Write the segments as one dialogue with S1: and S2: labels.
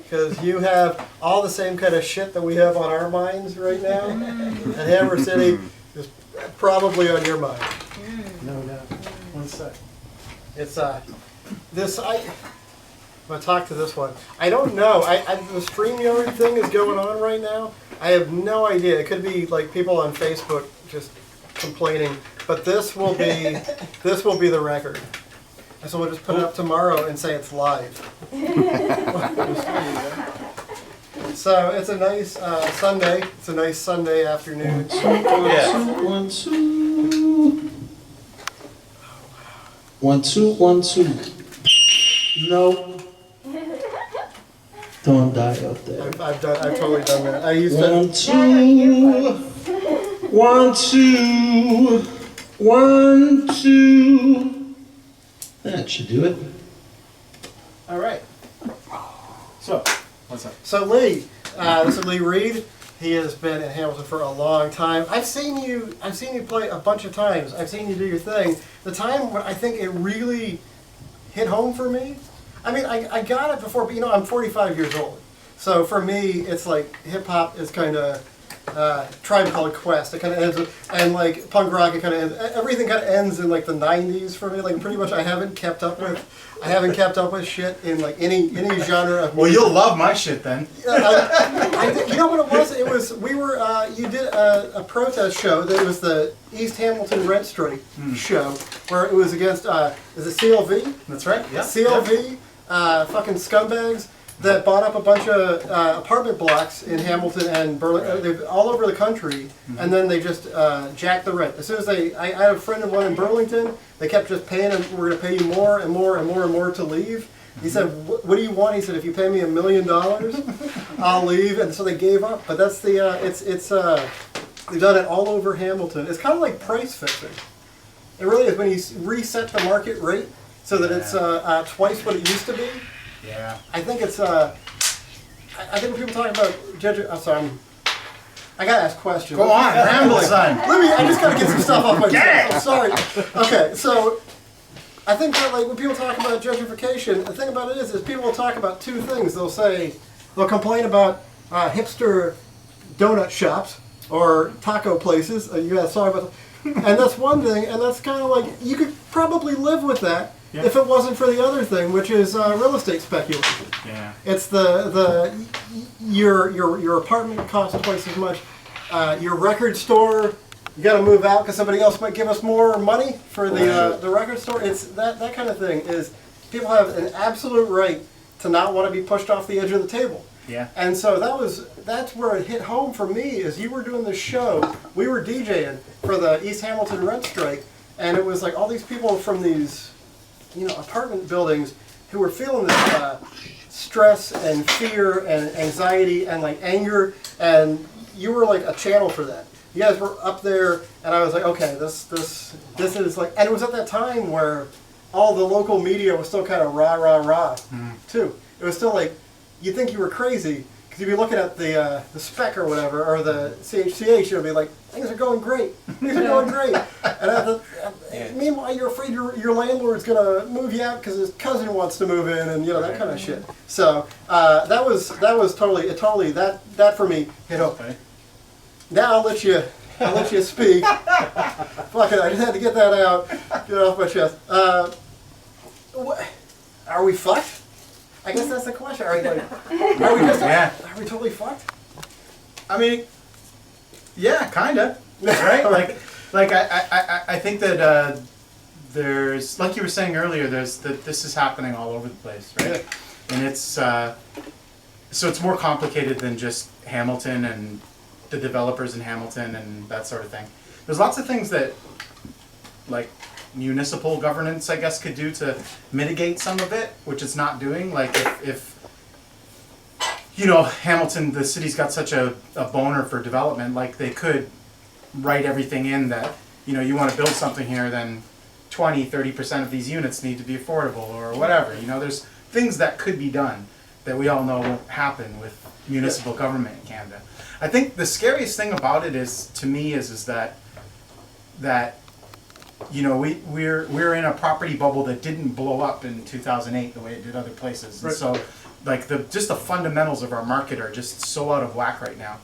S1: because you have all the same kind of shit that we have on our minds right now, and Hammer City is probably on your mind. No doubt. One sec. It's this I'm gonna talk to this one. I don't know. The StreamYard thing is going on right now. I have no idea. It could be like people on Facebook just complaining, but this will be the record. And so we'll just put it up tomorrow and say it's live. So it's a nice Sunday. It's a nice Sunday afternoon.
S2: Yeah. 1 2 1 2 1 2. No. Don't die out there.
S1: I've totally done that. I used
S2: 1
S1: to.
S2: 2 1 2 1 2. That should do it.
S1: All right.
S3: So, what's up?
S1: So Lee, this is Lee Reed. He has been in Hamilton for a long time. I've seen you play a bunch of times. I've seen you do your thing. The time when I think it really hit home for me. I mean, I got it before, but you know, I'm 45 years old. So for me, it's like hip hop is kind of Tribe Called Quest. It kind of ends with, and like punk rock. It kind of ends. Everything kind of ends in like the 90s for me. Like pretty much, I haven't kept up with shit in like any genre of music.
S3: Well, you'll love my shit then.
S1: I think, you know what it was? It was we were you did a protest show. That was the East Hamilton Rent Strike show, where it was against is it CLV?
S3: That's right. Yeah.
S1: CLV, fucking scumbags that bought up a bunch of apartment blocks in Hamilton and Berlin, they're all over the country, and then they just jacked the rent. As soon as I had a friend of one in Burlington, they kept just paying him, we're going to pay you more and more and more and more to leave. He said, what do you want? He said, if you pay me $1 million, I'll leave. And so they gave up. But that's the, they've done it all over Hamilton. It's kind of like price fixing. It really is when you reset the market rate so that it's twice what it used to be.
S3: Yeah.
S1: I think it's, I think when people talk about I'm sorry, I gotta ask questions.
S3: Go on, ramble, son.
S1: I just gotta get some stuff off my chest. I'm sorry. Okay, so I think that like when people talk about gentrification, the thing about it is people will talk about two things. They'll complain about hipster donut shops or taco places. Sorry about that. And that's one thing, and that's kind of like, you could probably live with that. Yeah. If it wasn't for the other thing, which is real estate speculation.
S3: Yeah.
S1: It's your apartment costs twice as much. Your record store, you got to move out because somebody else might give us more money for the record store. It's that kind of thing. Is people have an absolute right to not want to be pushed off the edge of the table.
S3: Yeah.
S1: And so that's where it hit home for me. Is you were doing this show, we were DJing for the East Hamilton Rent Strike, and it was like all these people from these, apartment buildings who were feeling this stress and fear and anxiety and like anger, and you were like a channel for that. You guys were up there, and I was like, okay, this is like, and it was at that time where all the local media was still kind of rah too. It was still like, you think you were crazy because you'd be looking at the spec or whatever, or the CHCH, you'd be like, things are going great. Things are going great. And meanwhile, you're afraid your landlord's going to move you out because his cousin wants to move in, and that kind of shit. So that was totally that for me hit home. Okay. Now I'll let you speak. Fuck it, I just had to get that out, get it off my chest. Are we fucked? I guess that's the question. Are we totally fucked?
S3: I mean, yeah, kinda. Right? I think that there's, like you were saying earlier, this is happening all over the place, right? Yeah. And it's so it's more complicated than just Hamilton and the developers in Hamilton and that sort of thing. There's lots of things that, like, municipal governance, I guess, could do to mitigate some of it, which it's not doing. Like if Hamilton, the city's got such a boner for development, like they could write everything in that, you want to build something here, then 20-30% of these units need to be affordable or whatever. There's things that could be done that we all know won't happen with municipal government in Canada. I think the scariest thing about it is, to me, is that we're in a property bubble that didn't blow up in 2008 the way it did other places. And so like just the fundamentals of our market are just so out of whack right now.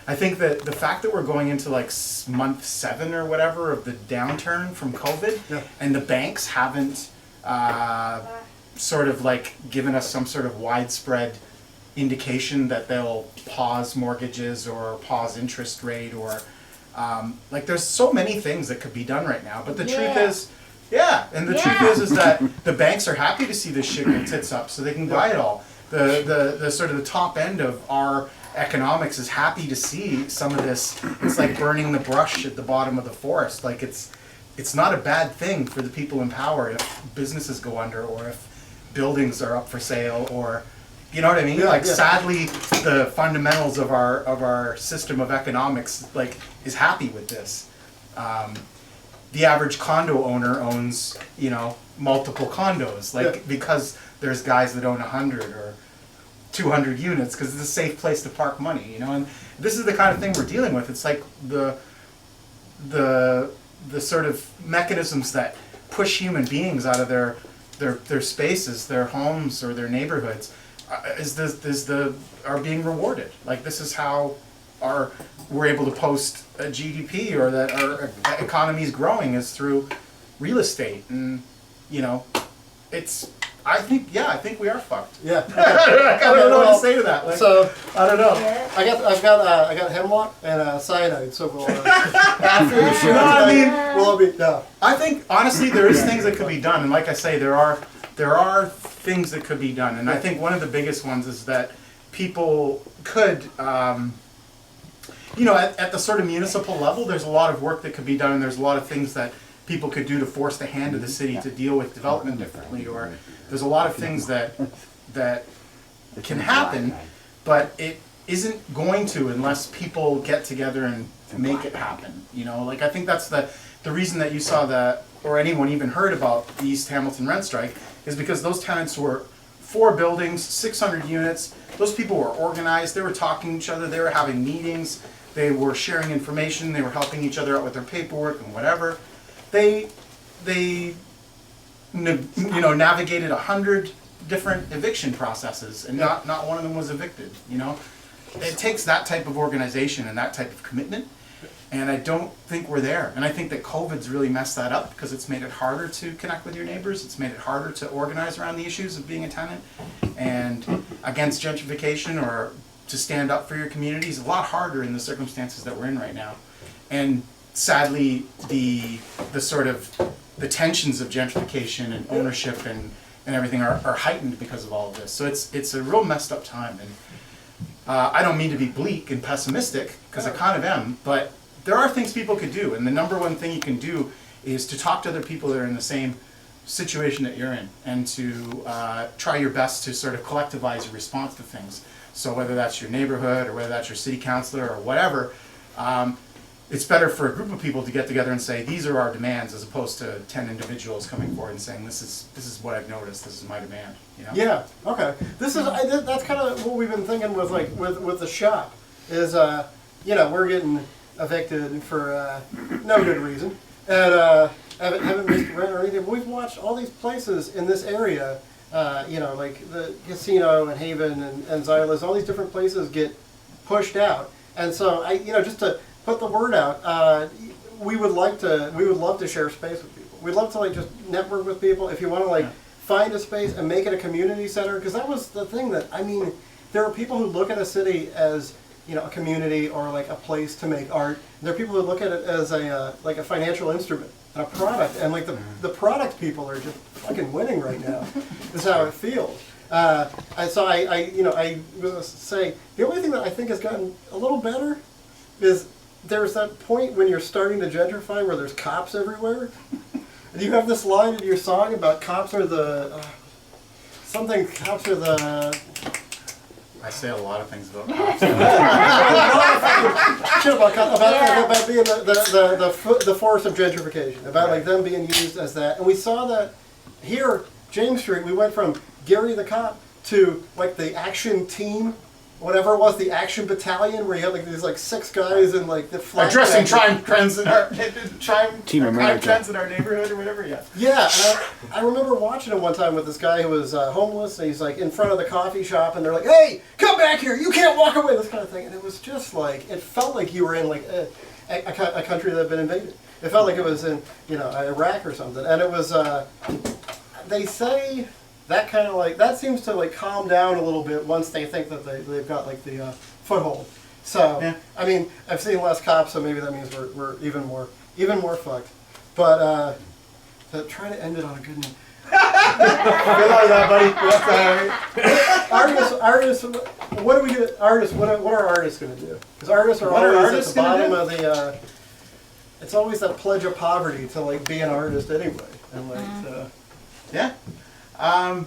S3: I think that the fact that we're going into like month 7 or whatever of the downturn from COVID, and the banks haven't sort of like given us some sort of widespread indication that they'll pause mortgages or pause interest rate, or like there's so many things that could be done right now. But the truth is, and the truth is that the banks are happy to see this shit go tits up so they can buy it all. The sort of the top end of our economics is happy to see some of this. It's like burning the brush at the bottom of the forest. Like it's not a bad thing for the people in power if businesses go under, or if buildings are up for sale, or you know what I mean? Sadly, the fundamentals of our system of economics like is happy with this. The average condo owner owns, you know, multiple condos, like because there's guys that own 100 or 200 units because it's a safe place to park money, you know. And this is the kind of thing we're dealing with. It's like the sort of mechanisms that push human beings out of their spaces, their homes or their neighborhoods, are being rewarded. Like this is how we're able to post a GDP, or that our economy is growing, is through real estate. And you know, I think we are fucked.
S1: Yeah.
S3: I don't know what to say to that. Like,
S1: so
S3: I don't know.
S1: I got hemlock and cyanide. So we'll after the show,
S3: I mean,
S1: we'll all be
S3: I think honestly there is things that could be done, and like I say, there are things that could be done, and I think one of the biggest ones is that people could, you know, at the sort of municipal level, there's a lot of work that could be done, and there's a lot of things that people could do to force the hand of the city to deal with development differently, or there's a lot of things that can happen, but it isn't going to unless people get together and make it happen. You know, like I think that's the reason that you saw that, or anyone even heard about the East Hamilton rent strike, is because those tenants were 4 buildings, 600 units. Those people were organized. They were talking to each other. They were having meetings. They were sharing information. They were helping each other out with their paperwork and whatever. They navigated 100 different eviction processes, and not one of them was evicted. You know, it takes that type of organization and that type of commitment, and I don't think we're there. And I think that COVID's really messed that up because it's made it harder to connect with your neighbors. It's made it harder to organize around the issues of being a tenant and against gentrification, or to stand up for your community is a lot harder in the circumstances that we're in right now. And sadly, the sort of the tensions of gentrification and ownership and everything are heightened because of all of this. So it's a real messed up time. And I don't mean to be bleak and pessimistic, because I kind of am, but there are things people could do. And the number one thing you can do is to talk to other people that are in the same situation that you're in, and to try your best to sort of collectivize your response to things. So whether that's your neighborhood, or whether that's your city councilor, or whatever, it's better for a group of people to get together and say, these are our demands, as opposed to 10 individuals coming forward and saying, this is what I've noticed, this is my demand. You know? Yeah.
S1: Okay. This is that's kind of what we've been thinking with with the shop is you know, we're getting evicted for no good reason, and haven't missed rent or anything. But we've watched all these places in this area, you know, like the casino and Haven and Zyla's, all these different places get pushed out. And so just to put the word out, we would love to share space with people. We'd love to like just network with people. If you want to like find a space and make it a community center, because that was the thing that, I mean, there are people who look at a city as, you know, a community or like a place to make art. There are people who look at it as a like a financial instrument, a product, and like the product people are just fucking winning right now. Is how it feels. So I was say the only thing that I think has gotten a little better is there's that point when you're starting to gentrify where there's cops everywhere. And you have this line in your song about cops are the cops are the.
S3: I say a lot of things about cops.
S1: Shit about being the force of gentrification, about like them being used as that. And we saw that here, James Street. We went from Gary the cop to like the action team, whatever it was, the action battalion, where you had like these like 6 guys in like the flat
S3: Addressing
S1: jackets.
S3: trends in our
S4: Team
S3: crime
S4: America.
S3: trends in our neighborhood or whatever. Yeah.
S1: Yeah, and I remember watching him one time with this guy who was homeless, and he's like in front of the coffee shop, and they're like, "Hey, come back here! You can't walk away!" This kind of thing, and it was just like it felt like you were in like a country that had been invaded. It felt like it was in Iraq or something, and it was. They say that kind of like that seems to like calm down a little bit once they think that they've got like the foothold. So
S3: Yeah.
S1: I mean, I've seen less cops, so maybe that means we're even more fucked. But to try to end it on a good note.
S3: Good luck with that, buddy.
S1: Artists, what are we gonna? Artists, what are artists gonna do? Because artists are
S3: What are
S1: always
S3: artists
S1: at the
S3: gonna
S1: bottom
S3: do?
S1: of the. It's always that pledge of poverty to like be an artist anyway, and like.
S3: Yeah. I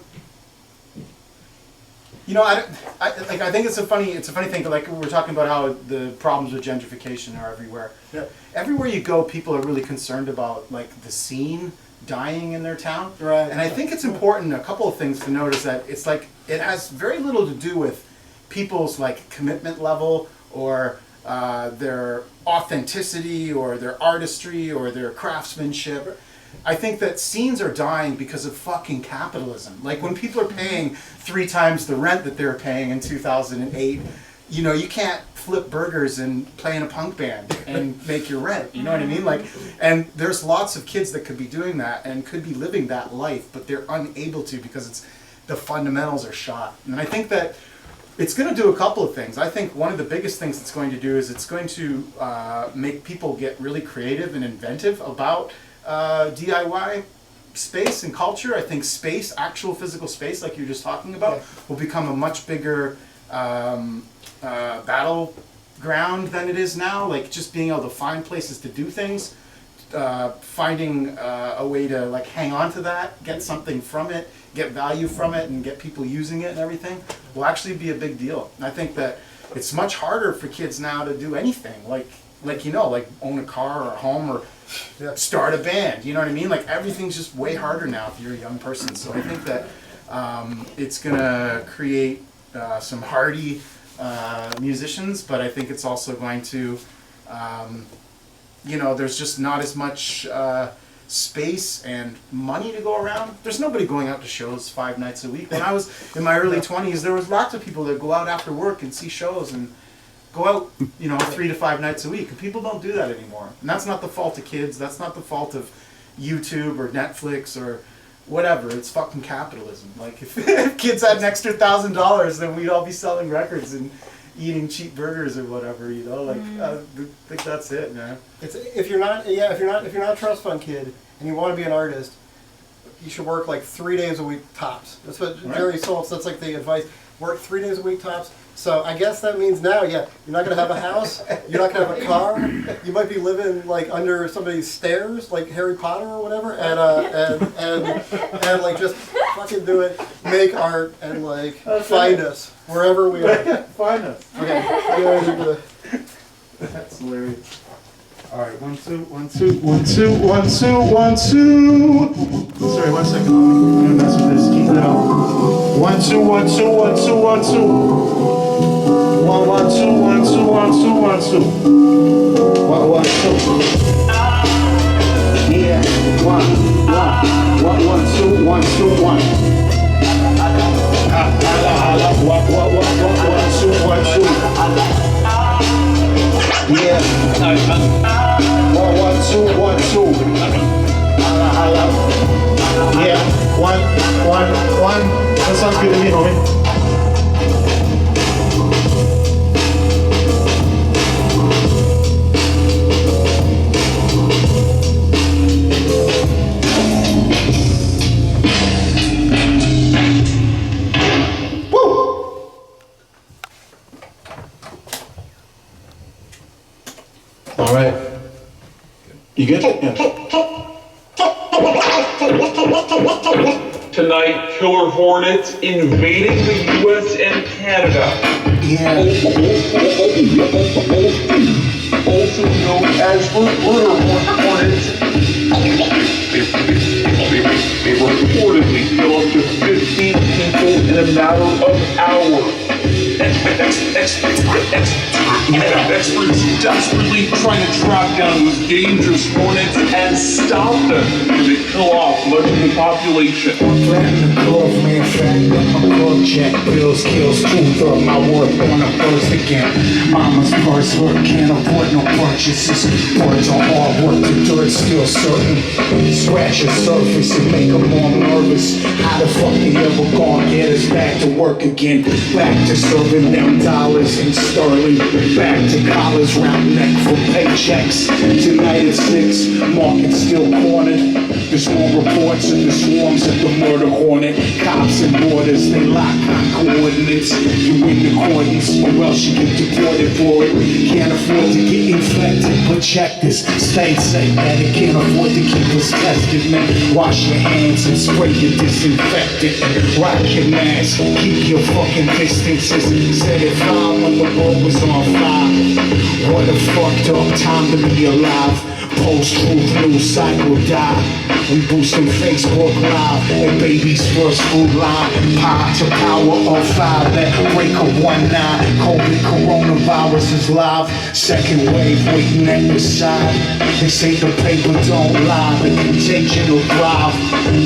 S3: think it's a funny thing. Like we were talking about how the problems with gentrification are everywhere.
S1: Yeah.
S3: Everywhere you go, people are really concerned about like the scene dying in their town.
S1: Right.
S3: And I think it's important. A couple of things to notice that it's like it has very little to do with people's like commitment level or their authenticity or their artistry or their craftsmanship. I think that scenes are dying because of fucking capitalism. Like when people are paying 3 times the rent that they were paying in 2008, you can't flip burgers and play in a punk band and make your rent. You know what I mean? Like, and there's lots of kids that could be doing that and could be living that life, but they're unable to because the fundamentals are shot. And I think that it's going to do a couple of things. I think one of the biggest things it's going to do is it's going to make people get really creative and inventive about DIY space and culture. I think space, actual physical space, like you were just talking about, will become a much bigger battleground than it is now. Like just being able to find places to do things, finding a way to like hang on to that, get something from it, get value from it, and get people using it and everything will actually be a big deal. And I think that it's much harder for kids now to do anything like own a car or a home or start a band. You know what I mean? Like everything's just way harder now if you're a young person. So I think that it's gonna create some hardy musicians, but I think it's also going to, there's just not as much space and money to go around. There's nobody going out to shows 5 nights a week. When I was in my early 20s, there was lots of people that go out after work and see shows and go out, 3 to 5 nights a week. And people don't do that anymore. And that's not the fault of kids. That's not the fault of YouTube or Netflix or whatever. It's fucking capitalism. Like if kids had an extra $1,000, then we'd all be selling records and eating cheap burgers or whatever. I think that's it, man.
S1: It's if you're not a trust fund kid and you want to be an artist, you should work like 3 days a week tops. That's what Jerry Saltz. That's like the advice. Work 3 days a week tops. So I guess that means now, you're not gonna have a house. You're not gonna have a car. You might be living like under somebody's stairs, like Harry Potter or whatever, and like just fucking do it, make art, and like find us wherever we are.
S3: Find us.
S1: Okay.
S3: That's hilarious. All right, 1 2 1 2 1 2 1 2 1 2. Sorry, 1 second. I'm gonna mess with this. Keep it on. 1 2 1 2 1 2 1 2. 1 1 2 1 2 1 2 1 2. 1 1 2. Yeah. 1 1 1 1 2 1 2 1. Holla, 1 2 1 2. Yeah. 1 1 2 1 2. Yeah. 1 1 1. That sounds good to me, homie. All right. You good? Yeah.
S5: Tonight, killer hornets invading the U.S. and Canada.
S3: Yeah.
S5: Also known as murder hornets. They reportedly kill up to 15 people in a matter of hours. And experts desperately trying to track down those dangerous hornets and stop them to kill off much of the population.
S4: Platinum glove, man, fat, my glove check, bills, kills, 2/3 my worth on a burst again. Mama's purse work, can't afford no purchases. Words are hard work, the dirt's still certain. Scratch the surface and make them more nervous. How the fuck they ever gonna get us back to work again? Back to serving them dollars in sterling. Back to collars round neck for paychecks. Tonight at 6, market's still cornered. There's more reports of the swarms at the murder hornet. Cops and borders, they lock on coordinates. You in accordance, or else you get deported for it. Can't afford to get infected, but check this. Stay safe, man. It can't afford to keep us tested, man. Wash your hands and spray your disinfectant. Rock your mask, keep your fucking distances. Said it fine when the world was on fire. What a fucked up time to be alive. Post-truth news cycle die. We boosting Facebook Live and baby's first food line. Power to power of 5, that breaker 19. COVID coronavirus is live. Second wave waiting at the side. They say the paper don't lie, the contagion will thrive.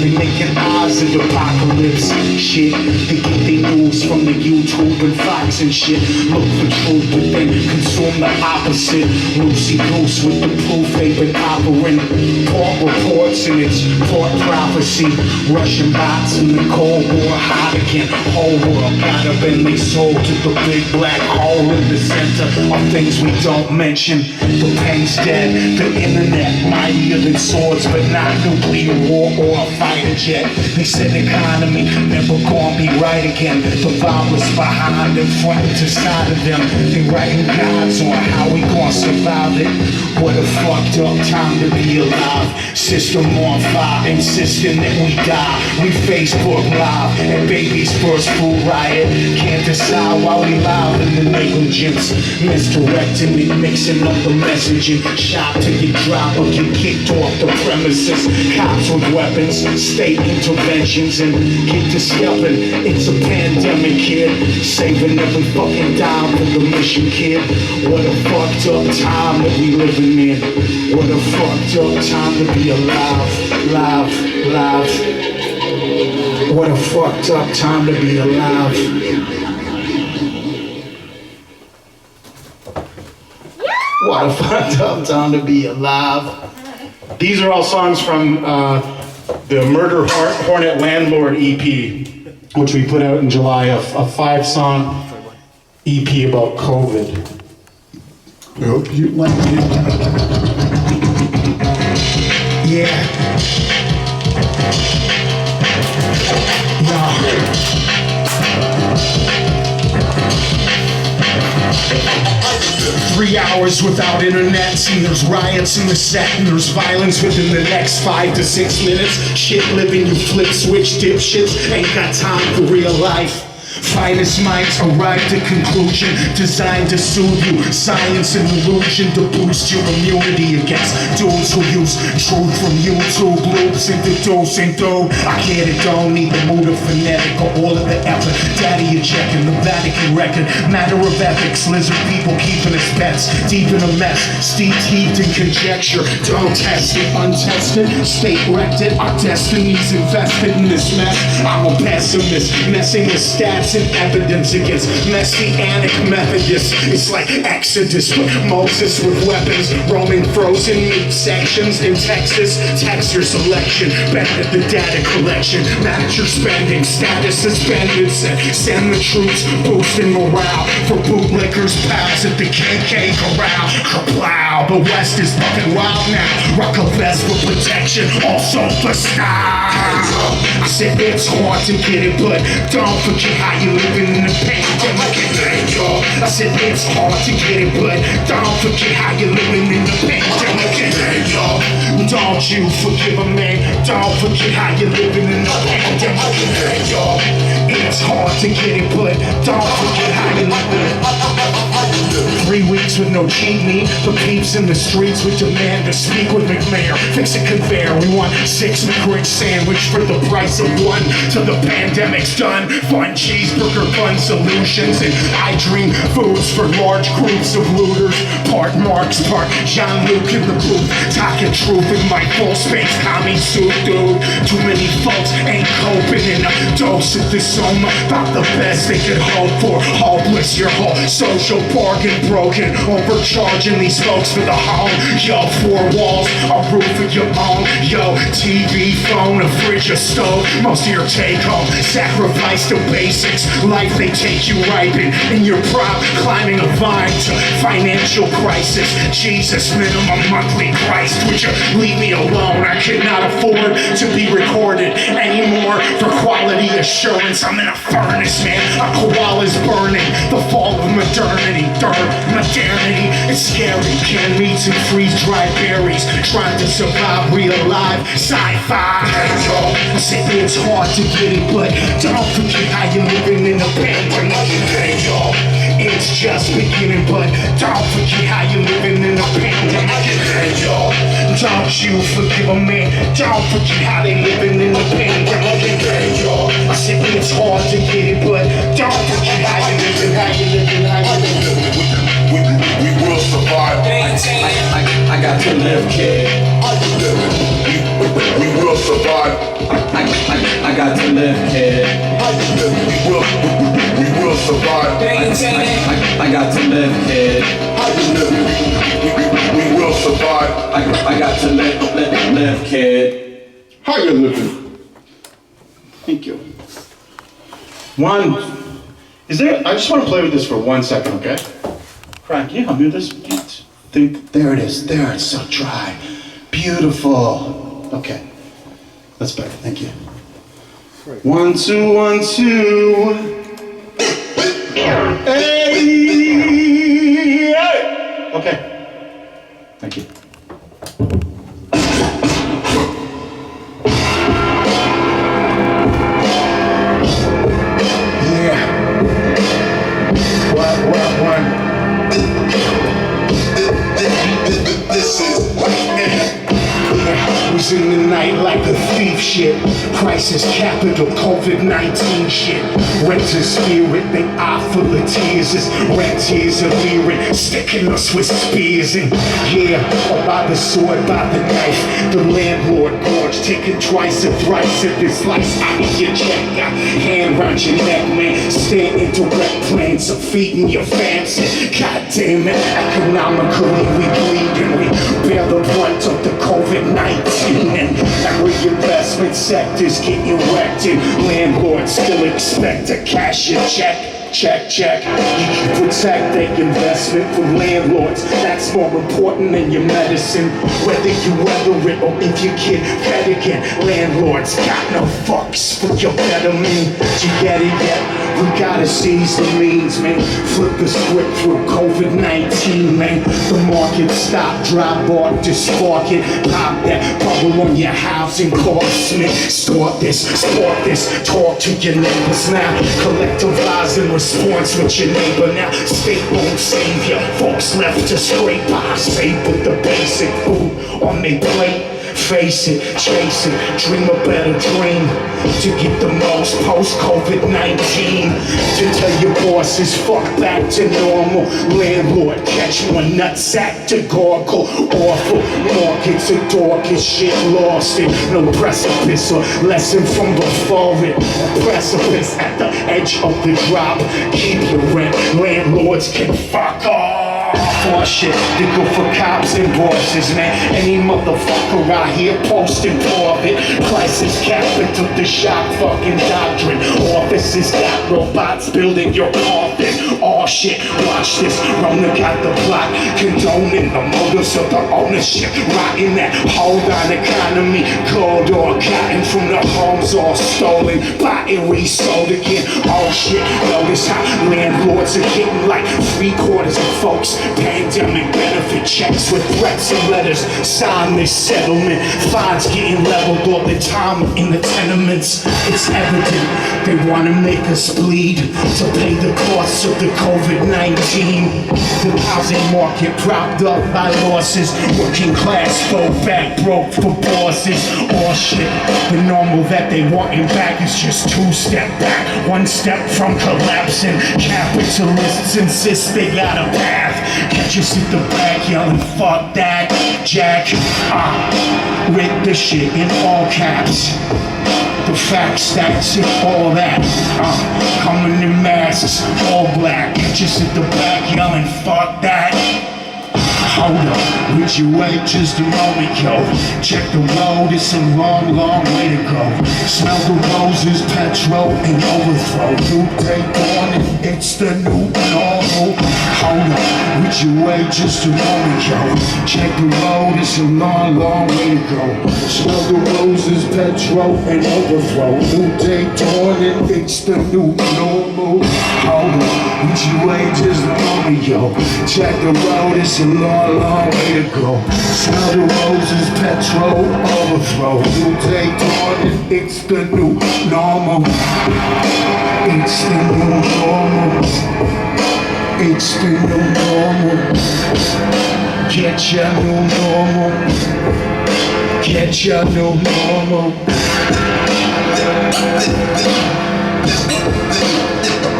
S4: They making eyes of the apocalypse. Shit, they get their news from the YouTube and Fox and shit. Look for truth, but then consume the opposite. Loosey goose with the proof they've been offering. Port reports and it's port prophecy. Russian bots in the Cold War hot again. Whole world got up and they sold to the big black hole in the center of things we don't mention. The pain's dead, the internet mightier than swords, but not nuclear war or a fighter jet. They said economy never gonna be right again. The virus behind and front to side of them. They writing guides on how we gonna survive it. What a fucked up time to be alive. System on fire, insisting that we die. We Facebook Live and baby's first food riot. Can't decide why we live in the negligence. Misdirecting and mixing up the messaging. Shot to get dropped or get kicked off the premises. Cops with weapons, state interventions, and get to stepping. It's a pandemic, kid. Saving every fucking dime for the mission, kid. What a fucked up time that we living in. What a fucked up time to be alive. Live. What a fucked up time to be alive. What a fucked up time to be alive. These are all songs from the Murder Hornet Landlord EP, which we put out in July, a 5-song EP about COVID. I hope you like it. Yeah. Yeah. 3 hours without internet, and there's riots in the set, and there's violence within the next 5 to 6 minutes. Shit living, you flip switch dipshits, ain't got time for real life. Finest minds arrive to conclusion, designed to soothe you. Science and illusion to boost your immunity against dudes who use truth from YouTube loops into dose and dough. I get it, don't need the mood of phonetic or all of the effort. Daddy, you're checking the Vatican record. Matter of ethics, lizard people keeping us pets. Deep in a mess, steeped in conjecture. Don't test it, untested, state wrecked it. Our destiny's invested in this mess. I'm a pessimist, messing with stats and evidence against messianic Methodists. It's like Exodus, but Moses with weapons, roaming frozen meat sections in Texas. Text your selection, bet at the data collection. Manage your spending, status suspended. Send the troops, boosting morale for bootlickers, pals at the KK corral. Kaplow, the West is fucking wild now. Rock a vest for protection, also for style. I said it's hard to get it, but don't forget how you living in the pandemic. I said it's hard to get it, but don't forget how you living in the pandemic. Don't you forgive a man, don't forget how you living in the pandemic. It's hard to get it, but don't forget how you living. 3 weeks with no jeepney. The peeps in the streets would demand to speak with McMayor. Fix a conveyor, we want 6 McRib sandwich for the price of 1 till the pandemic's done. Fun cheeseburger bun solutions, and I dream foods for large groups of looters. Part Marx, part Jean-Luc in the booth, talking truth in my full space commie suit, dude. Too many folks ain't coping in a dose of this soma about the best they could hope for. Hopeless, your whole social bargain broken, overcharging these folks for the home. Yo, 4 walls, a roof of your own. Yo, TV, phone, a fridge, a stove. Most of your take home, sacrifice to basics. Life they take you right in your prop, climbing a vine to financial crisis. Jesus, minimum monthly Christ, would you leave me alone? I cannot afford to be recorded anymore for quality assurance. I'm in a furnace, man. A koala's burning. The fall of modernity. Modernity. It's scary. Canned meats and freeze-dried berries. Trying to survive real life sci-fi. I say it's hard to get it, but don't forget how you're living in a pandemic. It's just beginning, but don't forget how you're living in a pandemic. Don't you forgive a man. Don't forget how they living in a pandemic. I said it's hard to get it, but don't forget how you living, how you living, how you living.
S5: We will survive.
S6: I got to live, kid.
S5: We will survive.
S6: I got to live, kid.
S5: We will survive.
S6: I got to live, kid.
S5: We will survive.
S6: I got to live, kid.
S4: How you living? Thank you. Is there, I just want to play with this for 1 second, okay? Frank, can you help me with this? There it is, there, it's so dry. Beautiful. Okay, that's better, thank you. 1, 2, 1, 2. Hey! Okay, thank you. In the night like a thief shit. Crisis capital, COVID-19 shit. Renters spirit, they offer the tears. Rentiers are leering, sticking us with spears. And yeah, by the sword, by the knife. The landlord gorge, taking twice or thrice of this life out of your check. Got hand round your neck, man. Stand in direct plans of feeding your fancy. God damn it, economically we bleeding. We bear the brunt of the COVID-19. And reinvestment sectors getting wrecked, and landlords still expect to cash your check. Check. You protect their investment from landlords. That's more important than your medicine. Whether you weather it or if you get fed again, landlords got no fucks for your betterment. You get it yet? We gotta seize the means, man. Flip the script through COVID-19, man. The market stop, drop off, to spark it. Pop that bubble on your housing costs, man. Start this, talk to your neighbors now. Collectivize in response with your neighbor now. State won't save ya. Folks left to scrape by. Save with the basic food on their plate. Face it, chase it, dream a better dream. To get the most post-COVID-19. To tell your bosses, fuck back to normal. Landlord, catch you a nutsack to gargle. Awful markets are dark as shit, lost it. No precipice or lesson from before it. A precipice at the edge of the drop. Keep your rent, landlords can fuck off. For shit, they go for cops and bosses, man. Any motherfucker out here posting profit. Crisis capital, the shock fucking doctrine. Offices got robots building your coffin. Oh shit, watch this. Rona got the plot, condoning the motives of the ownership. Rotting that hold on economy. Gold or cotton from the homes all stolen. Bought and resold again. Oh shit, notice how landlords are getting like 3/4 of folks. Pandemic benefit checks with threats and letters. Sign this settlement. Fines getting leveled all the time in the tenements. It's evident they want to make us bleed to pay the costs of the COVID COVID-19, the housing market propped up by losses. Working class go back broke for bosses. All shit, the normal that they wanting back is just 2 step back, 1 step from collapsing. Capitalists insist they got a path. Catch us at the back yelling, fuck that, Jack. With the shit in all caps. The facts, that's it, all that. Coming in masses, all black. Catch us at the back yelling, fuck that. Hold up, would you wait just a moment, yo? Check the road, it's a long, long way to go. Smell the roses, petrol, and overthrow. New day dawning, it's the new normal. Hold up, would you wait just a moment, yo? Check the road, it's a long, long way to go. Smell the roses, petrol, and overthrow. New day dawning, it's the new normal. Hold up, would you wait just a moment, yo? Check the road, it's a long way to go. Smell the roses, petrol, overthrow. New day dawning, it's the new normal. It's the new normal. It's the new normal. Get your new normal. Get your new normal.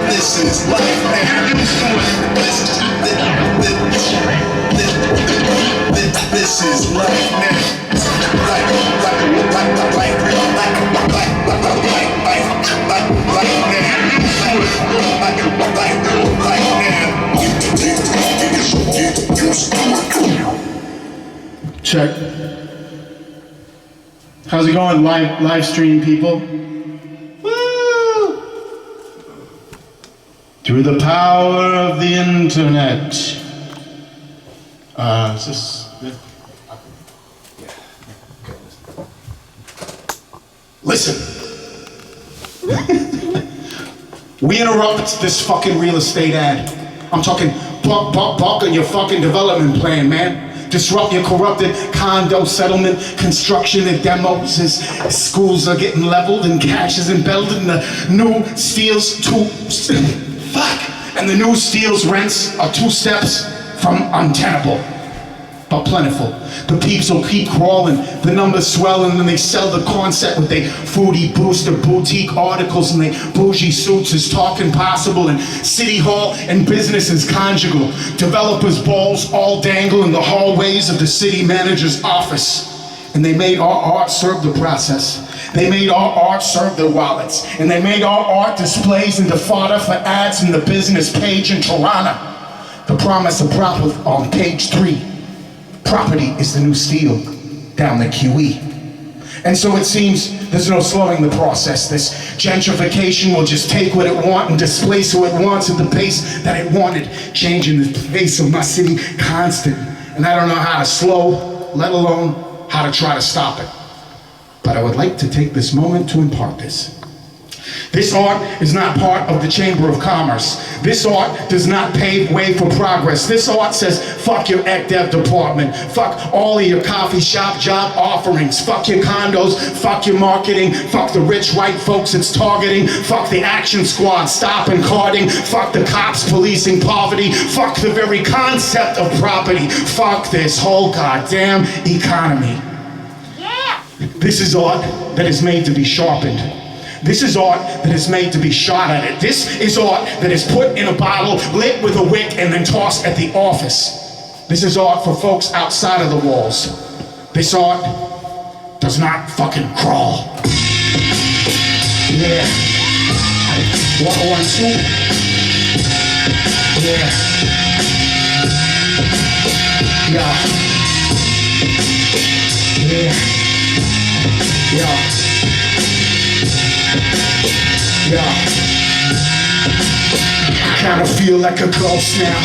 S5: This is life, man. This is life, man.
S3: Check. How's it going, live stream people? Woo! Through the power of the internet. Is this?
S4: Listen. We interrupt this fucking real estate ad. I'm talking buck on your fucking development plan, man. Disrupt your corrupted condo settlement, construction and demos as schools are getting leveled and cash is embedded in the new steel's and the new steel's rents are 2 steps from untenable, but plentiful. The peeps will keep crawling, the numbers swell, and then they sell the concept with they foodie booster boutique articles and they bougie suits as talking possible, and city hall and business is conjugal. Developers' balls all dangle in the hallways of the city manager's office. And they made our art serve the process. They made our art serve their wallets. And they made our art displays into fodder for ads in the business page in Toronto. The promise of profit on page 3. Property is the new steel down the QE. And so it seems there's no slowing the process. This gentrification will just take what it wants and displace who it wants at the pace that it wanted, changing the face of my city constant. And I don't know how to slow, let alone how to try to stop it. But I would like to take this moment to impart this. This art is not part of the Chamber of Commerce. This art does not pave way for progress. This art says, fuck your ec-dev department. Fuck all of your coffee shop job offerings. Fuck your condos. Fuck your marketing. Fuck the rich white folks it's targeting. Fuck the action squad stopping carding. Fuck the cops policing poverty. Fuck the very concept of property. Fuck this whole goddamn economy. Yeah. This is art that is made to be sharpened. This is art that is made to be shot at it. This is art that is put in a bottle, lit with a wick, and then tossed at the office. This is art for folks outside of the walls. This art does not fucking crawl. Yeah. 1, 2. Yeah. Yeah. Yeah. Yeah. Yeah. I kinda feel like a ghost now.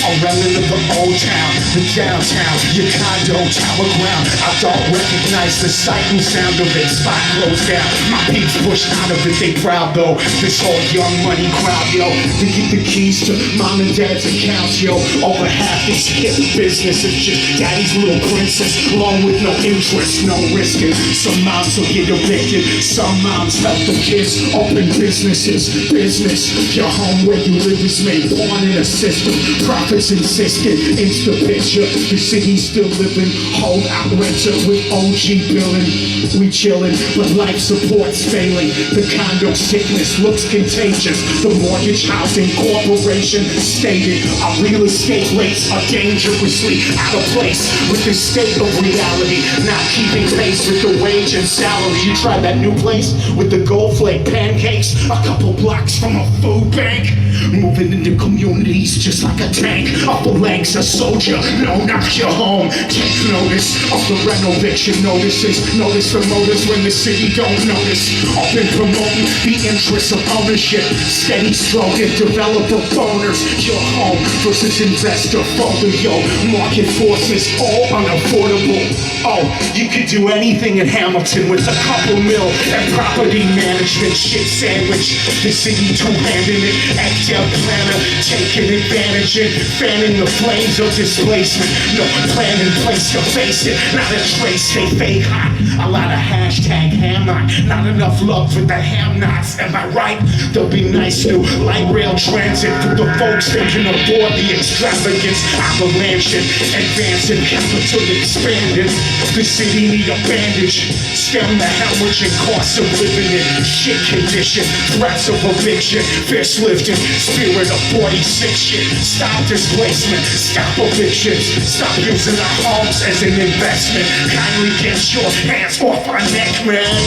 S4: I'm running to the old town, the downtown, your condo, tower ground. I don't recognize the sight and sound of it. Spot closed down, my peeps pushed out of it. They proud though, this whole young money crowd, yo. They get the keys to mom and dad's accounts, yo. Over half these hip businesses, just daddy's little princess, along with no interest, no risking. Some moms will get evicted, some moms help the kids open businesses. Business Your home where you live is made pawn in a system. Profits insistent, insta picture. The city still living, hold out renter with OG billing. We chillin', but life support's failing. The condo sickness looks contagious. The mortgage housing corporation stated our real estate rates are dangerously out of place with the state of reality, not keeping pace with the wage and salary. You tried that new place with the gold flake pancakes, a couple blocks from a food bank, moving into communities just like a tank. Upper ranks, a soldier, no, not your home. Take notice of the rental eviction notices. Notice the motives when the city don't notice. I've been promoting the interests of ownership. Steady stroking, developer boners. Your home versus investor folio. Market forces, all unaffordable. Oh, you could do anything in Hamilton with a couple mil and property management shit sandwich. The city two-handing it, active planner, taking advantage of, fanning the flames of displacement. No plan in place to face it, not a trace, they fake hot. A lot of hashtag hammer, not enough love for the ham knots, am I right? There'll be nice new light rail transit for the folks that can afford the extravagance. Avalanching, advancing, capital expanding. The city need a bandage, stem the hemorrhaging costs of living in shit condition. Threats of eviction, fist lifting, spirit of 46 shit. Stop displacement, stop evictions, stop using our homes as an investment. Kindly get your hands off our neck, man.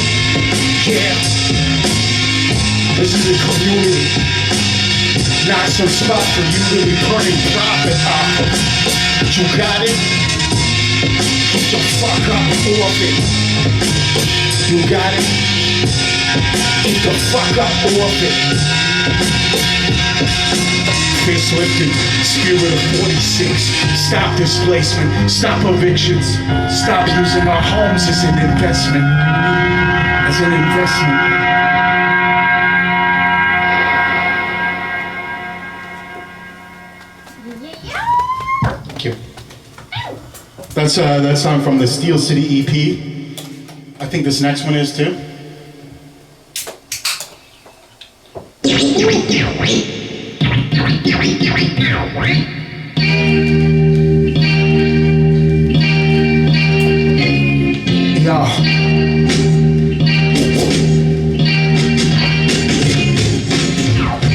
S4: Yeah, this is a community, not some spot for you to be burning profit off of. You got it? Get the fuck up off it. You got it? Get the fuck up off it. Fist lifting, spirit of 46. Stop displacement, stop evictions, stop using our homes as an investment. As an investment. Thank you. That's that song from the Steel City EP. I think this next one is too. Yo.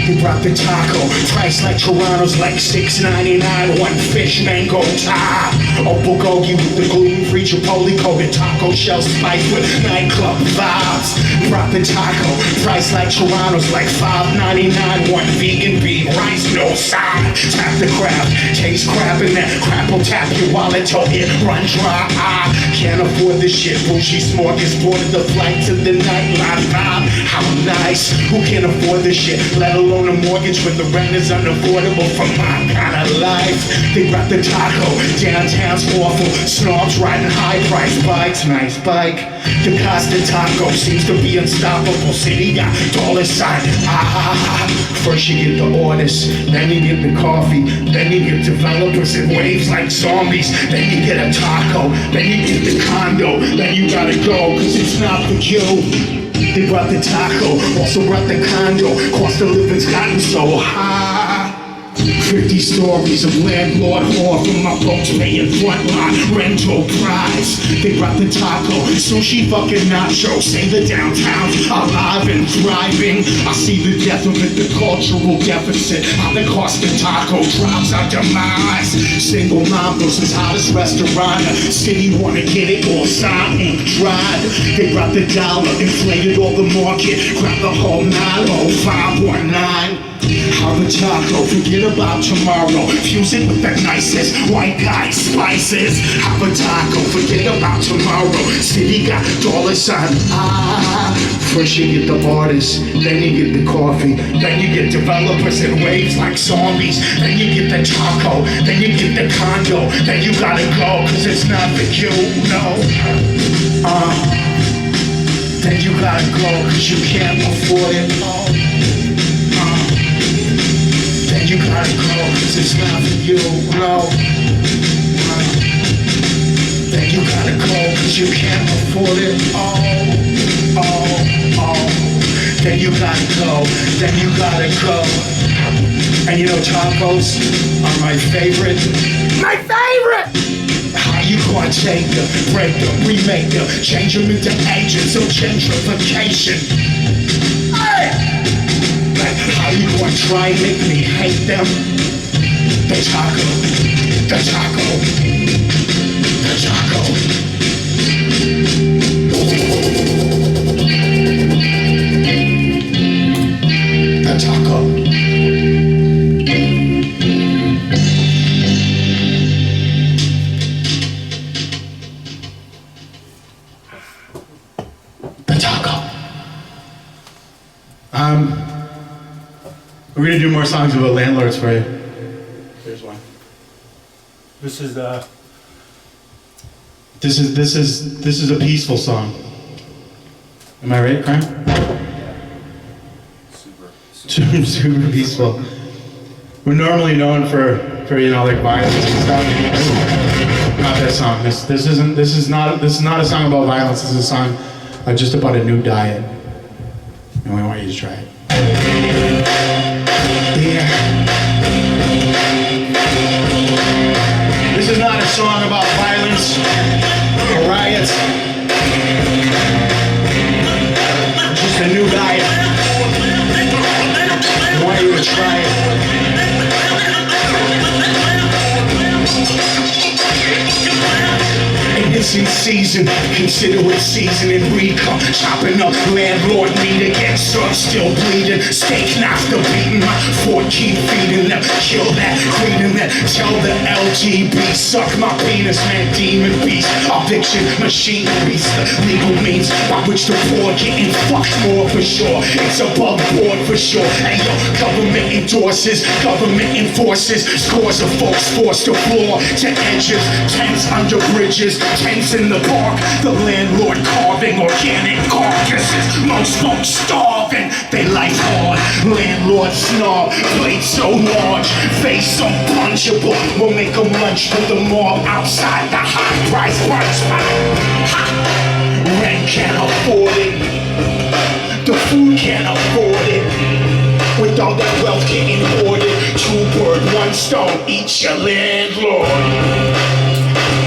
S4: He brought the taco, price like Toronto's like $6.99. One fish mango tie, a bulgogi with the gluten-free Chipotle coated taco shell spiked with nightclub vibes. Brought the taco, price like Toronto's like $5.99. One vegan bean, rice, no side. Tap the crab, taste crab in that crap will tap your wallet till it run dry. I can't afford this shit, bougie smorgasbord of the flight to the nightlife vibe. How nice, who can afford this shit, let alone a mortgage when the rent is unaffordable for my kind of life. They brought the taco, downtown's awful, snobs riding high-priced bikes, nice bike. The Costa Taco seems to be unstoppable, city got dollar sign, First you get the orders, then you get the coffee, then you get developers in waves like zombies, then you get a taco, then you get the condo, then you gotta go, cause it's not for you. They brought the taco, also brought the condo. Cost of living's gotten so high. 50 stories of landlord whore from my folks paying frontline rental price. They brought the taco, sushi, fucking nacho. Say the downtown's alive and thriving. I see the death of it, the cultural deficit. How the Costa Taco drives our demise. Single mom versus hottest restaurant. City wanna get it all signed, ink dried. They brought the dollar, inflated all the market. Grab the whole 90519. Have a taco, forget about tomorrow. Fuse it with the nicest white guy spices. Have a taco, forget about tomorrow. City got dollar sign. First you get the artists, then you get the coffee, then you get developers in waves like zombies, then you get the taco, then you get the condo, then you gotta go, cause it's not for you, no. Then you gotta go, cause you can't afford it, Then you gotta go, cause it's not for you, no. Then you gotta go, cause you can't afford it, then you gotta go, then you gotta go. And you know tacos are my favorite. My favorite! How you gonna take them, break them, remake them, change them into agents of gentrification? Hey! Like, how you gonna try and make me hate them? The taco, the taco, the taco. The taco. The taco. We're gonna do more songs about landlords for you. Here's one.
S3: This is
S4: This is a peaceful song. Am I right, Crime? Super peaceful. We're normally known for you know, like violence and stuff. Not this song. This is not a song about violence. This is a song just about a new diet, and we want you to try it. Yeah. This is not a song about violence or riots. It's just a new diet. I want you to try it. Innocent season, consider it seasoning recon. Chopping up landlord meat again, son still bleeding. Steak knife the beating, my fork keep feeding them. Kill that, cleaning that, tell the LGB. Suck my penis, man, demon beast. Eviction machine beast, the legal means by which the poor getting fucked more for sure. It's above board for sure. Hey yo, government endorses, government enforces. Scores of folks forced to floor to edges. Tents under bridges, tents in the park. The landlord carving organic carcasses. Most folks starving, they life hard. Landlord snob, plate so large, face unpunchable. We'll make them lunch for the mob outside the high price brunch spot. Rent can't afford it, the food can't afford it. With all that wealth getting hoarded, 2 birds, 1 stone, eat your landlord.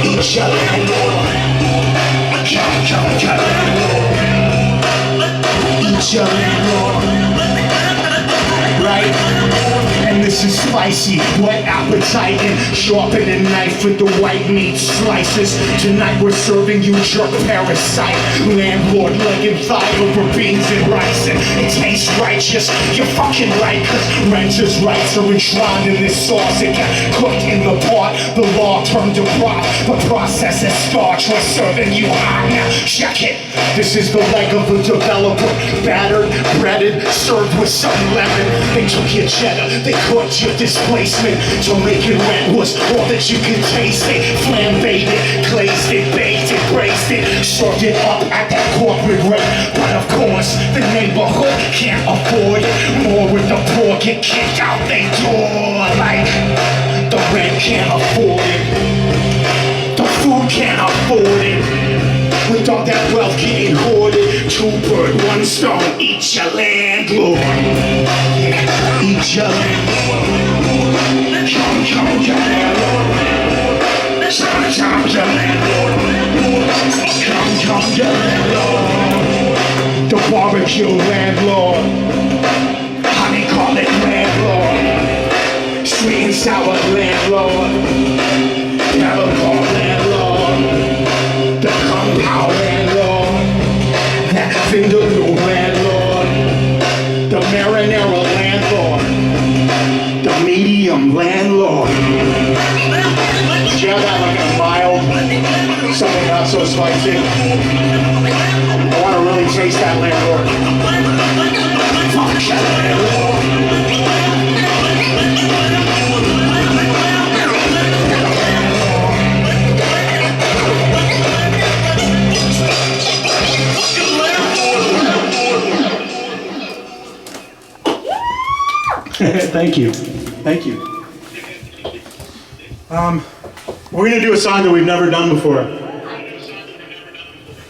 S4: Eat your landlord. Count your landlord. Eat your landlord. Right? And this is spicy, wet appetizing. Sharpen a knife with the white meat slices. Tonight we're serving you jerk parasite. Landlord legging thigh over beans and rice. And it tastes righteous, you're fucking right. Cause renters' rights are enshrined in this sauce. It got cooked in the pot, the law turned to prop. The process is starch, we're serving you hot. Now check it, this is the leg of a developer. Battered, breaded, served with some lemon. They took your cheddar, they caught your displacement. To make it rent was all that you could taste it. Flambéed it, glazed it, baked it, braised it. Served it up at that corporate rate. But of course, the neighborhood can't afford it. More with the poor get kicked out they door. Like, the rent can't afford it, the food can't afford it. With all that wealth getting hoarded, 2 birds, 1 stone, eat your landlord. Yeah, eat your landlord. Count your landlord. Count your landlord. Count your landlord. The barbecue landlord. Honey call it landlord. Sweet and sour landlord. Never call landlord. The compound landlord, that Vindaloo landlord, the marinara landlord, the medium landlord. Did you have that like a mild, something not so spicy? I want to really taste that landlord. Fuck that landlord. Thank you. Thank you. We're gonna do a song that we've never done before.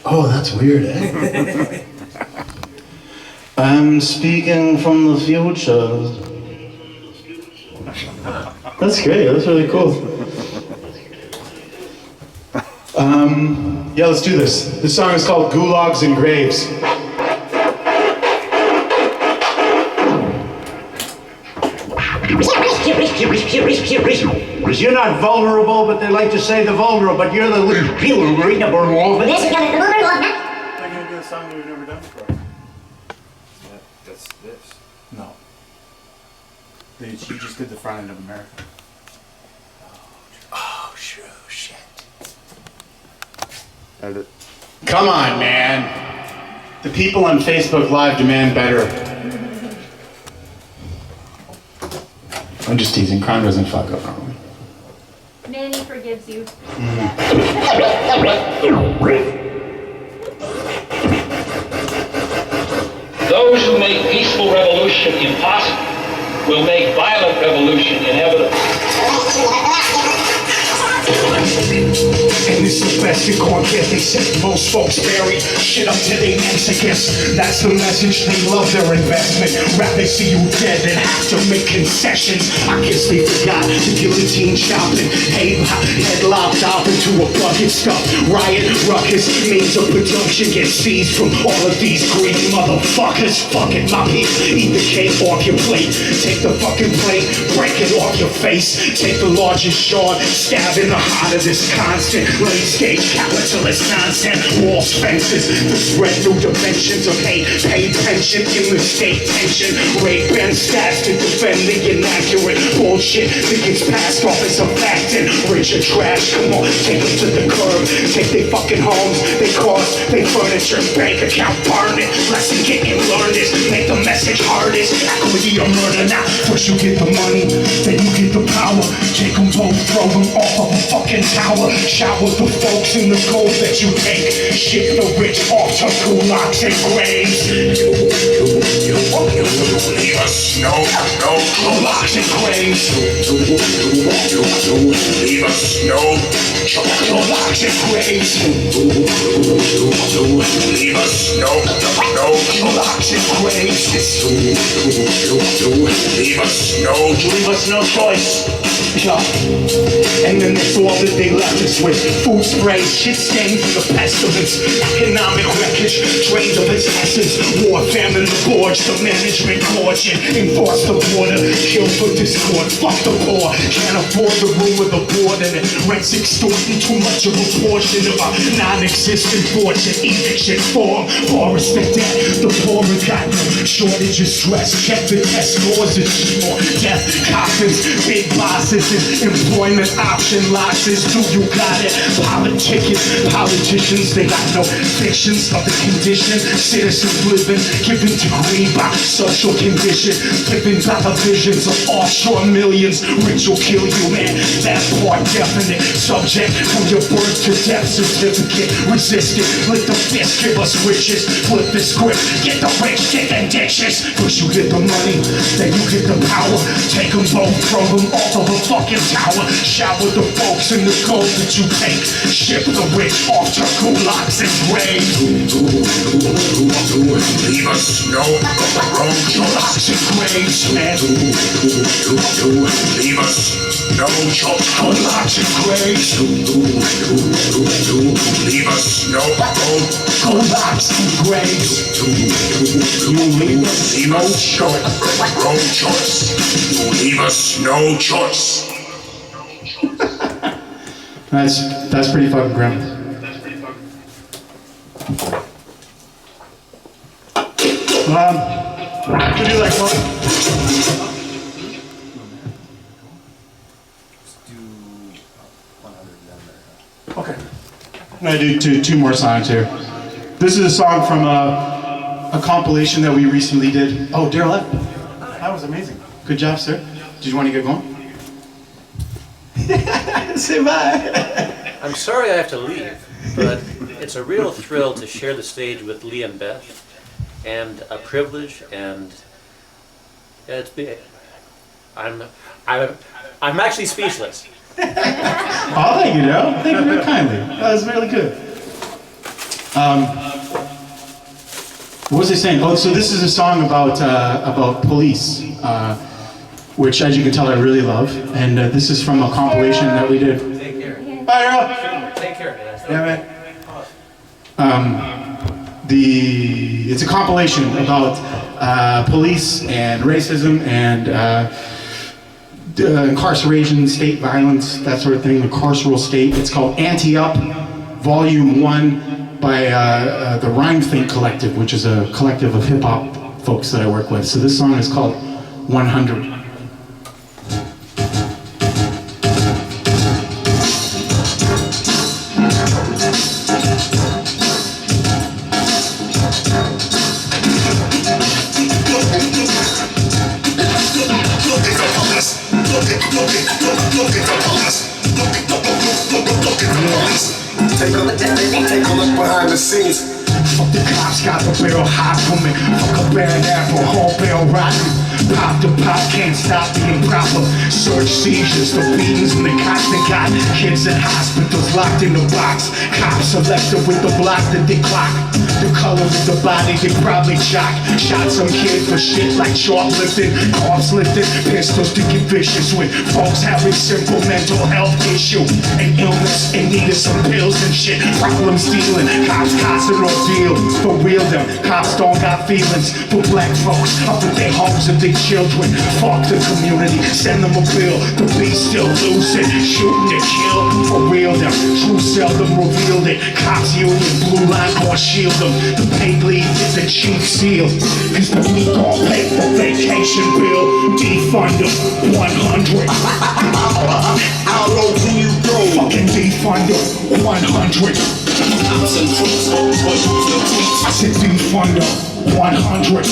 S4: Oh, that's weird, eh?
S7: I'm speaking from the future. That's great. That's really cool. Yeah, let's do this. This song is called Gulags and Graves.
S8: You're not vulnerable, but they like to say the vulnerable, but you're the vulnerable.
S3: They're gonna do a song we've never done before.
S9: That's this.
S3: No. She just did the front end of America.
S9: Oh, shit.
S3: Come on, man. The people on Facebook Live demand better. I'm just teasing. Crime doesn't fuck up normally.
S10: Manny forgives you.
S11: Those who make peaceful revolution impossible will make violent revolution inevitable.
S4: And it's the best you're gonna get. They said most folks bury shit up to their necks. I guess that's the message. They love their investment. Rather see you dead than have to make concessions. I guess they forgot the guillotine chopping. Hey, head lopped off into a bucket stuff. Riot, ruckus, means of production get seized from all of these greedy motherfuckers. Fuck it, my piece. Eat the cake off your plate. Take the fucking plate, break it off your face. Take the largest shard, stab in the heart of this constant late-stage capitalist nonsense. Walls, fences, to spread new dimensions of hate. Pay pension in the state tension. Rape and stats to defend the inaccurate bullshit that gets passed off as a fact. And rich or trash, come on, take them to the curb. Take their fucking homes, they cars, they furniture, bank account, burn it. Lesson getting learned is make the message hardest. Equity or murder, now first you get the money, then you get the power. Take them both, throw them off of a fucking tower. Shower the folks in the gold that you take. Ship the rich off to gulags and graves.
S5: Leave us no
S4: Gulags and graves.
S5: leave us no
S4: Gulags and graves.
S5: leave us no
S4: Gulags and graves.
S5: leave us no
S4: choice. Yeah. And then that's all that they left us with. Food sprays, shit stains, and the pestilence. Economic wreckage, drained of its essence. War, famine, the gorge, the management gorging. Enforce the border, kill for discord. Fuck the poor, can't afford the room with a board in it. Rent's extorting too much of a portion of a non-existent fortune. Eviction form, forest of debt. The poor have got no shortage of stress. Check the test scores, it's more death. Coffins, big bosses, and employment option losses. Do you got it? Politicians, they got no fictions of the condition. Citizens living, given to greed by social condition. Living by the visions of offshore millions. Rich will kill you, man. That part definite. Subject from your birth to death certificate. Resist it, let the fist give us riches. Flip the script, get the rich, digging ditches. First you get the money, then you get the power. Take them both, throw them off of a fucking tower. Shower the folks in the gold that you take. Ship the rich off to gulags and graves.
S5: leave us no
S4: Gulags and graves, man.
S5: leave us no
S4: Gulags and graves.
S5: leave us no
S4: Gulags and graves.
S5: you leave us no choice.
S3: That's pretty fucking grim. Could you like one? Okay. I'm gonna do two more songs here. This is a song from a compilation that we recently did. Oh, Daryl left. That was amazing. Good job, sir. Did you want to get going? Say bye.
S12: I'm sorry I have to leave, but it's a real thrill to share the stage with Lee and Beth, and a privilege, and it's big. I'm actually speechless.
S3: Oh, thank you, Daryl. Thank you very kindly. That was really good.
S7: What was I saying? Oh, so this is a song about police, which, as you can tell, I really love. And this is from a compilation that we did.
S12: Take care.
S7: Bye, Earl.
S12: Take care, man.
S7: Yeah, man. It's a compilation about police and racism and incarceration, state violence, that sort of thing, the carceral state. It's called Anti-Up, Volume 1 by the Rhyme Think Collective, which is a collective of hip-hop folks that I work with. So this song is called 100.
S13: Take a look behind the scenes.
S4: Fuck the cops, got the barrel hot for me. Fuck a bad apple, whole barrel rotten. Pop to pop, can't stop the improper. Search seizures, the beatings and the cops that got kids in hospitals locked in the box. Cops selected with the block that they clock. The color of the body they probably shock. Shot some kid for shit like shoplifting, cops lifted, pistols to get vicious with. Folks having simple mental health issue and illness and needed some pills and shit. Problems dealing, cops causing ordeal. For real them, cops don't got feelings for black folks up at their homes and their children. Fuck the community, send them a bill. The beast still losing, shooting to kill. For real them, true seldom revealed it. Cops union, blue line or shield them. The paid leave is a cheap seal. Cause the week gon' pay the vacation bill. Defund them, 100.
S13: How low can you go?
S4: Fucking defund them, 100. I said defund them, 100.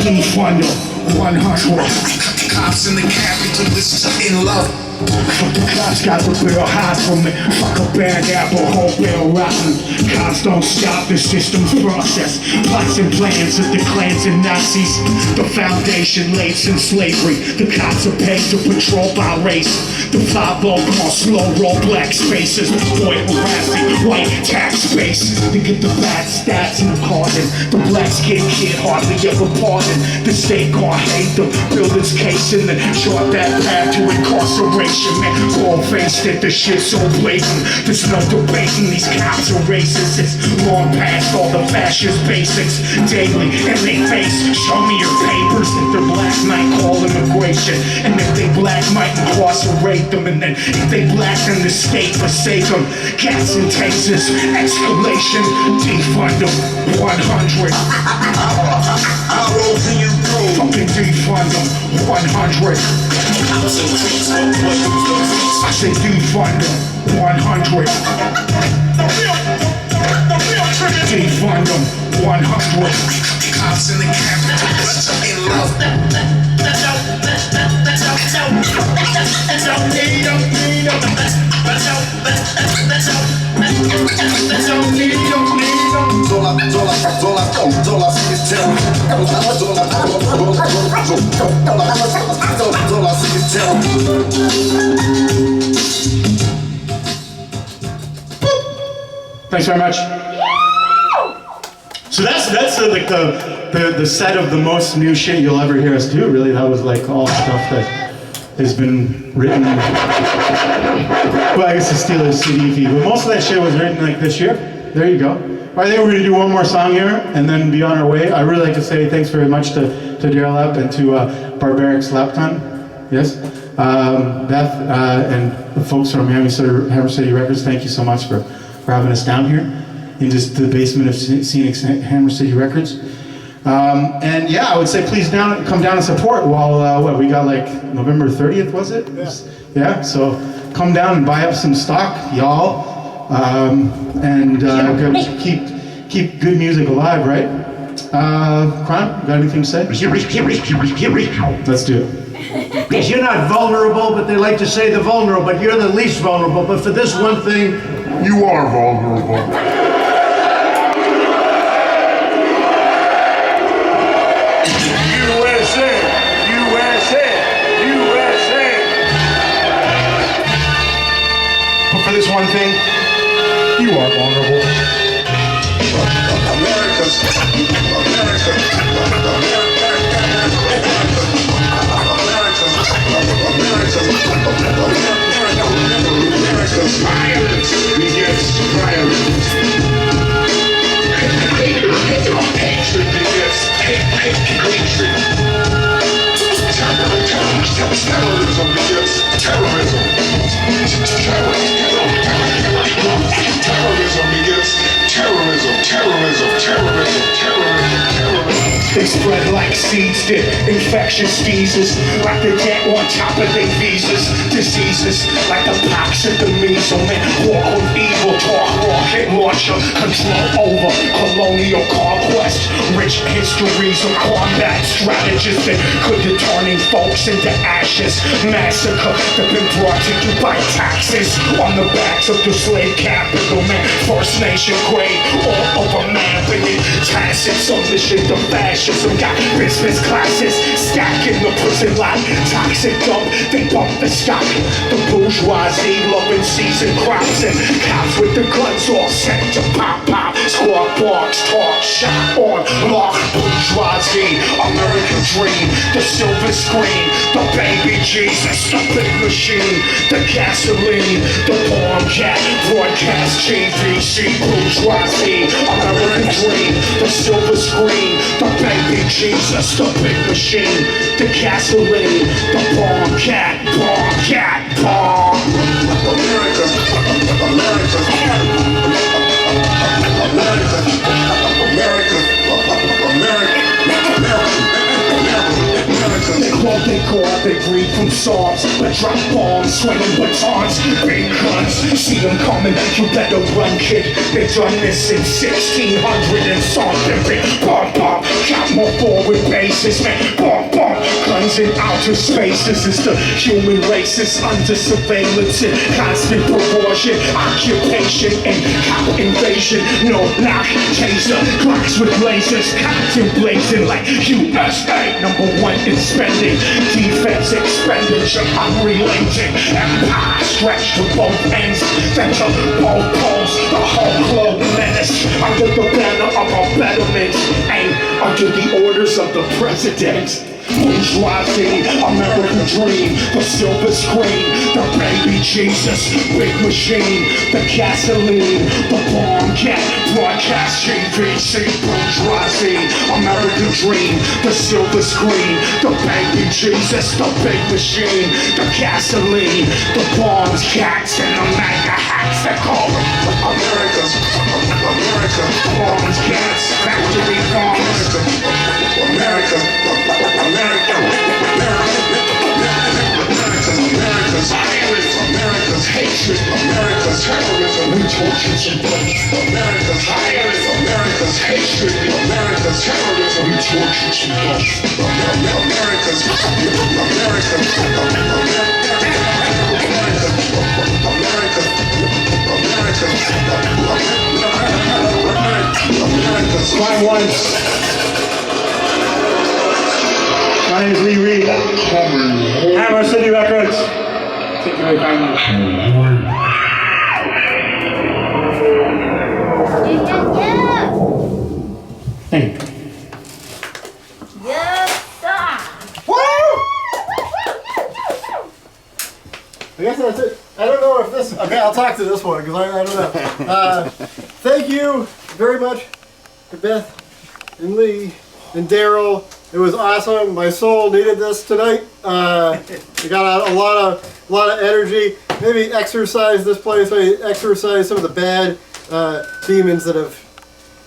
S4: Defund them, 100.
S13: Cops in the capital, this is in love.
S4: Fuck the cops, got the barrel hot for me. Fuck a bad apple, whole barrel rotten. Cops don't stop the system's process. Plots and plans of the clans and Nazis. The foundation laid since slavery. The cops are paid to patrol by race. The 5-0 call slow roll black spaces. Boy harassing white tax base. They get the bad stats in the carbon. The black skinned kid hardly ever pardon. The state gon' hate them. Build its case and then short that path to incarceration. Man, bald-faced it, the shit's so blatant. There's no debating, these cops are racist. It's long past all the fascist basics. Daily, and they face, show me your papers. If they're black, might call immigration. And if they black, might incarcerate them. And then if they black, then the state forsake them. Gas and tasers, escalation, defund them, 100.
S13: How low can you go?
S4: Fucking defund them, 100. I say defund them, 100. Defund them, 100.
S13: Cops in the capital, this is in love.
S7: Thanks very much. So that's like the set of the most new shit you'll ever hear us do. Really, that was like all stuff that has been written. Well, I guess the Steelers CD, but most of that shit was written like this year. There you go. I think we're gonna do one more song here and then be on our way. I really like to say thanks very much to Daryl Epp and to Barbaric Slapton. Yes, Beth and the folks from Hammer City Records. Thank you so much for having us down here in just the basement of Scenic Hammer City Records. And yeah, I would say please come down and support while, what, we got like November 30th, was it? Yeah, so come down and buy up some stock, y'all. And keep good music alive, right? Kron, got anything to say? Let's do it.
S8: Yes, you're not vulnerable, but they like to say the vulnerable, but you're the least vulnerable. But for this one thing,
S13: You are vulnerable. USA! USA! USA!
S7: But for this one thing, you are vulnerable.
S5: America's violence begets violence. Hatred begets hatred. Terrorism begets terrorism. Terrorism begets terrorism.
S4: They spread like seeds, did infectious diseases, like the debt on top of their visas. Diseases like the pox and the measles, man. Walk with evil, talk rocket launcher, control over colonial conquest. Rich histories of combat strategists that could be turning folks into ashes. Massacre that been brought to you by taxes on the backs of the slave capital, man. First Nation grade, all over man, bringing tacit submission to fascism. Got business classes stacking the prison lot. Toxic dump, they bump the stock. The bourgeoisie loving season crops and cops with the guns all set to pop. Squawk box, talk, shot on lock. Bourgeoisie, American dream, the silver screen, the baby Jesus, the big machine, the gasoline, the bomb cat, broadcast TVC. Bourgeoisie, American dream, the silver screen, the baby Jesus, the big machine, the gasoline, the bomb cat, bomb. They call, they breed from sobs, but drop bombs, swinging batons, big guns. See them coming, you better run, kid. They done this in 1600 and something. Bomb, got more forward bases, man. Bomb, guns in outer spaces. It's the human race is under surveillance in constant proportion. Occupation and cop invasion. No knock, taser, clocks with lasers, cotton blazing like USA. #1 in spending. Defense expenditure unrelenting. Empire stretched to both ends. Then to both poles. The whole globe menace under the banner of our betterment and under the orders of the president. Bourgeoisie, American dream, the silver screen, the baby Jesus, big machine, the gasoline, the bomb cat, broadcast TVC. Bourgeoisie, American dream, the silver screen, the baby Jesus, the big machine, the gasoline, the bombs, cats, and the mega hacks that call America, bombs, cats, factory bombs, America's hatred, America's terrorism, we torture some place. America's violence, America's hatred, America's terrorism, we torture some place.
S7: Climb once. My name is Lee Reed. Hammer City Records. Take it away, kindly. Thank you.
S10: Yes, sir.
S1: Woo! I guess that's it. I don't know if this. Okay, I'll talk to this one because I don't know. Thank you very much to Beth and Lee and Daryl. It was awesome. My soul needed this tonight. We got a lot of energy. Maybe exercise this place. Maybe exercise some of the bad demons that have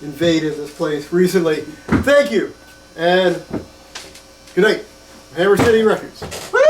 S1: invaded this place recently. Thank you and good night. Hammer City Records. Woo!